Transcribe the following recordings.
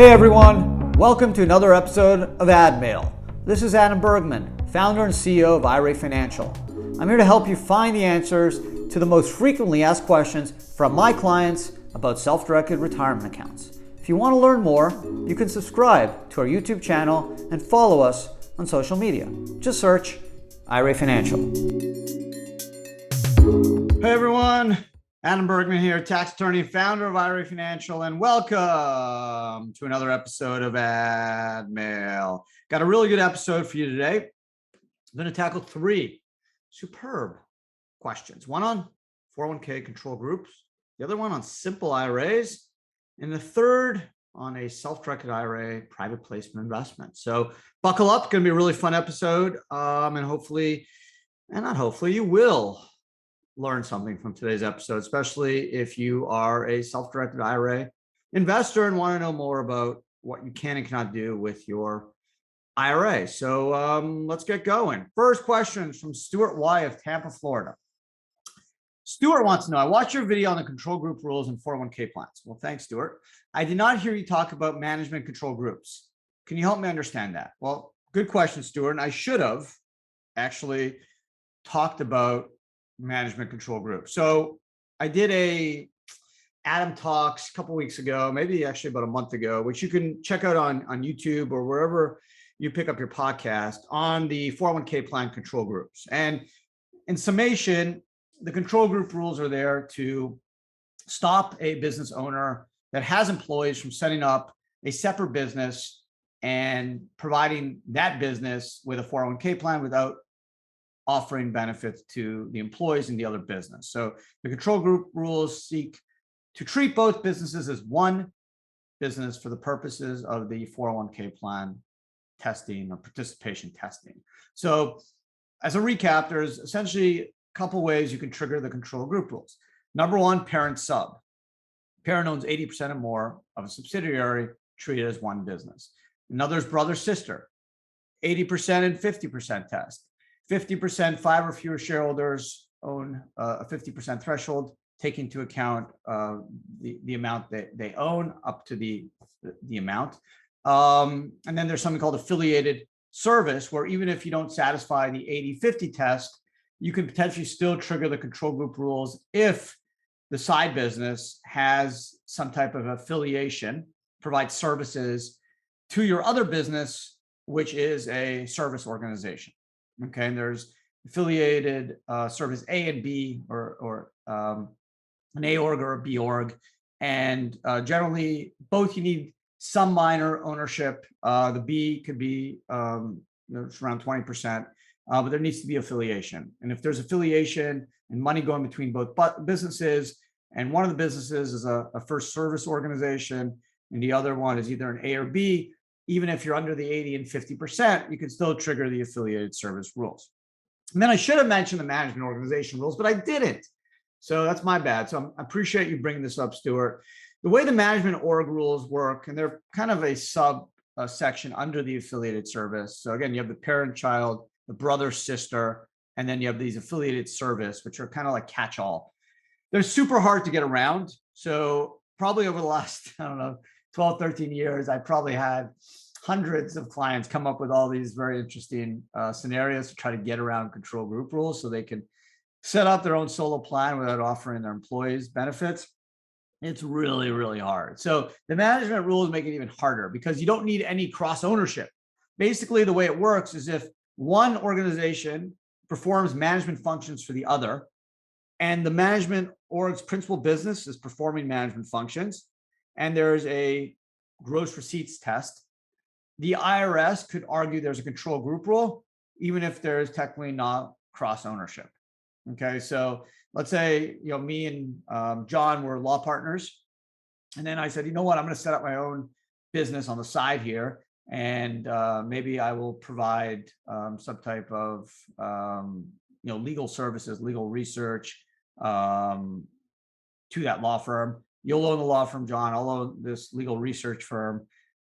Hey everyone, welcome to another episode of ADMAIL. This is Adam Bergman, founder and CEO of IRA Financial. I'm here to help you find the answers to the most frequently asked questions from my clients about self-directed retirement accounts. If you want to learn more, you can subscribe to our YouTube channel and follow us on social media. Just search IRA Financial. Hey everyone, Adam Bergman here, tax attorney, founder of IRA Financial, and welcome to another episode of ADMAIL. Got a really good episode for you today. I'm going to tackle three superb questions. One on 401k control groups, the other one on simple IRAs, and the third on a self-directed IRA private placement investment. So buckle up, it's going to be a really fun episode, and hopefully, and not hopefully, you will learn something from today's episode, especially if you are a self-directed IRA investor and want to know more about what you can and cannot do with your IRA. So let's get going. First question is from Stuart Y of Tampa, Florida. Stuart wants to know, I watched your video on the control group rules and 401k plans. Well, thanks, Stuart. I did not hear you talk about management control groups. Can you help me understand that? Well, good question, Stuart. And I should have actually talked about management control group. So I did a Adam Talks a couple weeks ago, maybe actually about a month ago, which you can check out on YouTube or wherever you pick up your podcast, on the 401k plan control groups. And in summation, the control group rules are there to stop a business owner that has employees from setting up a separate business and providing that business with a 401k plan without offering benefits to the employees in the other business. So the control group rules seek to treat both businesses as one business for the purposes of the 401k plan testing or participation testing. So as a recap, there's essentially a couple ways you can trigger the control group rules. Number one, parent sub. Parent owns 80% or more of a subsidiary, treated as one business. Another is brother sister, 80% and 50% test. 50%, 5 or fewer shareholders own a 50% threshold, take into account the amount that they own up to the amount. And then there's something called affiliated service, where even if you don't satisfy the 80-50 test, you can potentially still trigger the control group rules if the side business has some type of affiliation, provides services to your other business, which is a service organization. Okay, and there's affiliated service A and B, or an A org or a B org, and generally both you need some minor ownership. The B could be it's around 20%, but there needs to be affiliation. And if there's affiliation and money going between both businesses, and one of the businesses is a first service organization, and the other one is either an A or B, even if you're under the 80 and 50%, you can still trigger the affiliated service rules. And then I should have mentioned the management organization rules, but I didn't. So that's my bad. So I appreciate you bringing this up, Stuart. The way the management org rules work, and they're kind of a sub section under the affiliated service. So again, you have the parent child, the brother sister, and then you have these affiliated service, which are kind of like catch-all. They're super hard to get around. So probably over the last, 12, 13 years, I probably had hundreds of clients come up with all these very interesting scenarios to try to get around control group rules so they can set up their own solo plan without offering their employees benefits. It's really, really hard. So the management rules make it even harder because you don't need any cross ownership. Basically, the way it works is if one organization performs management functions for the other, and the management org's principal business is performing management functions, and there's a gross receipts test, the IRS could argue there's a control group rule, even if there's technically not cross ownership. Okay, so let's say me and John were law partners, and then I said, you know what, I'm going to set up my own business on the side here, and maybe I will provide some type of legal services, legal research to that law firm. You'll own the law firm, John. I'll own this legal research firm,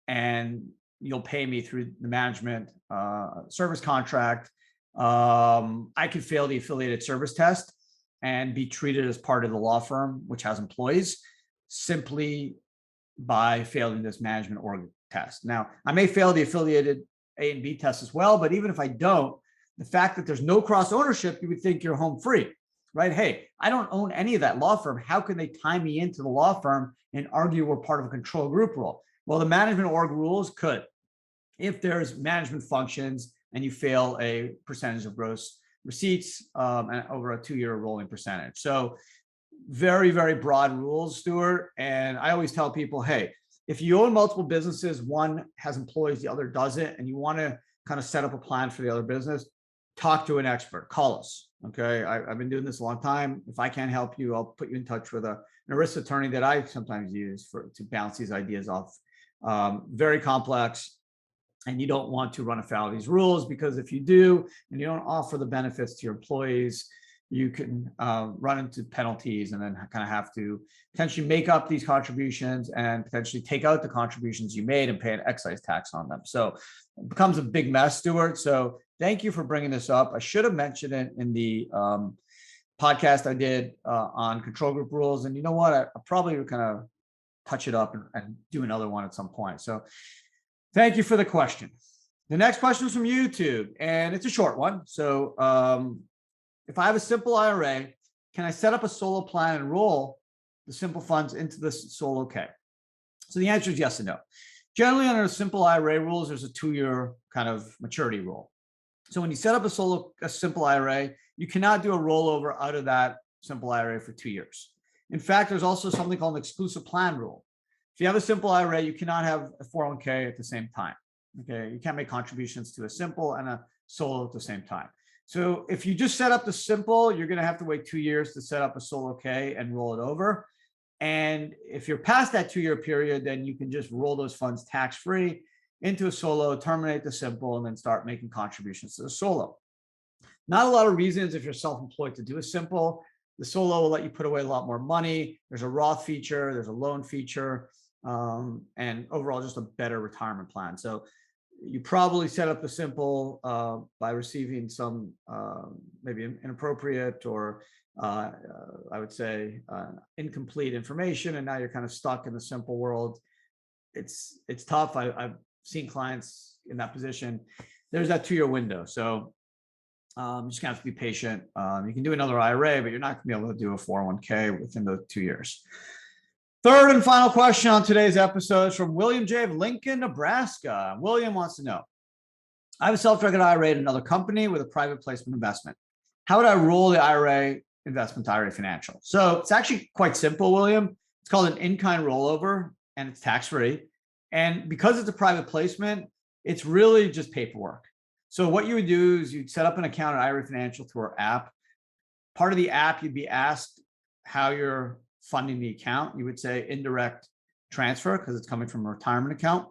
and you'll pay me through the management service contract. I could fail the affiliated service test and be treated as part of the law firm, which has employees, simply by failing this management org test. Now, I may fail the affiliated A and B test as well, but even if I don't, the fact that there's no cross ownership, you would think you're home free, right? Hey, I don't own any of that law firm. How can they tie me into the law firm and argue we're part of a control group rule? Well, the management org rules could, if there's management functions and you fail a percentage of gross receipts over a 2-year rolling percentage. So very, very broad rules, Stuart. And I always tell people, hey, if you own multiple businesses, one has employees, the other doesn't, and you want to kind of set up a plan for the other business, talk to an expert, call us. Okay. I've been doing this a long time. If I can't help you, I'll put you in touch with an ERISA attorney that I sometimes use to bounce these ideas off. Very complex. And you don't want to run afoul of these rules, because if you do, and you don't offer the benefits to your employees, you can run into penalties and then kind of have to potentially make up these contributions and potentially take out the contributions you made and pay an excise tax on them. So it becomes a big mess, Stuart. So thank you for bringing this up. I should have mentioned it in the podcast I did on control group rules. And you know what? I'll probably kind of touch it up and do another one at some point. So thank you for the question. The next question is from YouTube, and it's a short one. So if I have a simple IRA, can I set up a solo plan and roll the simple funds into the solo K? So the answer is yes and no. Generally, under simple IRA rules, there's a 2-year kind of maturity rule. So when you set up a simple IRA, you cannot do a rollover out of that simple IRA for 2 years. In fact, there's also something called an exclusive plan rule. If you have a simple IRA, you cannot have a 401k at the same time. Okay, you can't make contributions to a simple and a solo at the same time. So if you just set up the simple, you're going to have to wait 2 years to set up a solo K and roll it over. And if you're past that 2-year period, then you can just roll those funds tax-free into a solo, terminate the simple, and then start making contributions to the solo. Not a lot of reasons if you're self-employed to do a simple. The solo will let you put away a lot more money. There's a Roth feature, there's a loan feature, and overall just a better retirement plan. So you probably set up the simple by receiving some maybe inappropriate or I would say incomplete information, and now you're kind of stuck in the simple world. It's tough. I've seen clients in that position. There's that 2-year window. So you just have to be patient. You can do another IRA, but you're not going to be able to do a 401k within the 2 years. Third and final question on today's episode is from William J. of Lincoln, Nebraska. William wants to know, I have a self-directed IRA at another company with a private placement investment. How would I roll the IRA investment to IRA Financial? So it's actually quite simple, William. It's called an in-kind rollover, and it's tax-free. And because it's a private placement, it's really just paperwork. So what you would do is you'd set up an account at IRA Financial through our app. Part of the app, you'd be asked how you're funding the account. You would say indirect transfer because it's coming from a retirement account.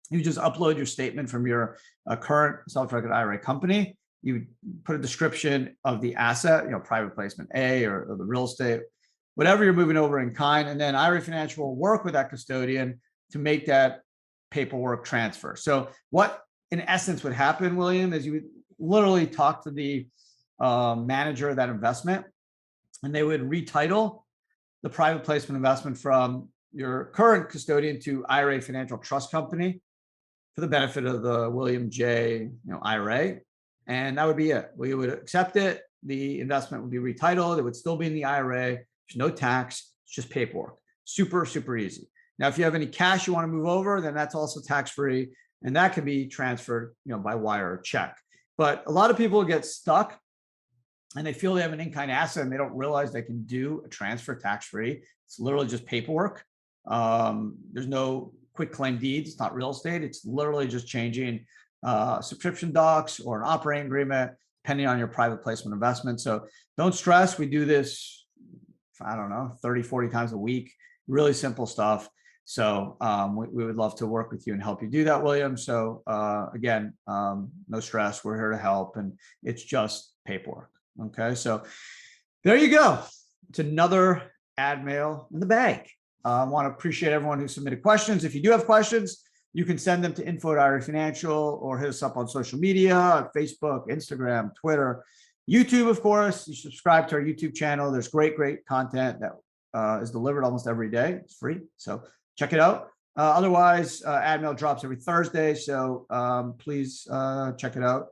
You just upload your statement from your current self-directed IRA company. You would put a description of the asset, private placement A or the real estate, whatever you're moving over in kind. And then IRA Financial will work with that custodian to make that paperwork transfer. So what in essence would happen, William, is you would literally talk to the manager of that investment, and they would retitle the private placement investment from your current custodian to IRA Financial Trust Company for the benefit of the William J. IRA. And that would be it. We would accept it. The investment would be retitled. It would still be in the IRA. There's no tax. It's just paperwork. Super, super easy. Now, if you have any cash you want to move over, then that's also tax-free. And that can be transferred, by wire or check. But a lot of people get stuck and they feel they have an in-kind asset and they don't realize they can do a transfer tax-free. It's literally just paperwork. There's no quick claim deeds. It's not real estate. It's literally just changing subscription docs or an operating agreement, depending on your private placement investment. So don't stress. We do this, 30, 40 times a week. Really simple stuff. So we would love to work with you and help you do that, William. So again, no stress. We're here to help, and it's just paperwork. Okay, so there you go. It's another ADMAIL in the bag. I want to appreciate everyone who submitted questions. If you do have questions, you can send them to info@IRA Financial or hit us up on social media, Facebook, Instagram, Twitter, YouTube, of course. You subscribe to our YouTube channel. There's great content that is delivered almost every day. It's free. So check it out. Otherwise, ADMAIL drops every Thursday, so please check it out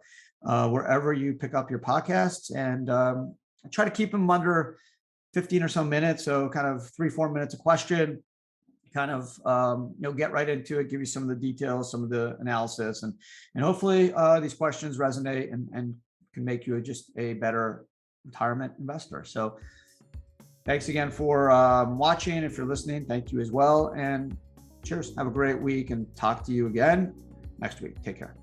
wherever you pick up your podcasts, and I try to keep them under 15 or so minutes, so kind of 3-4 minutes a question, kind of get right into it, give you some of the details, some of the analysis, and hopefully these questions resonate and can make you just a better retirement investor. So thanks again for watching. If you're listening, thank you as well, and cheers. Have a great week, and talk to you again next week. Take care.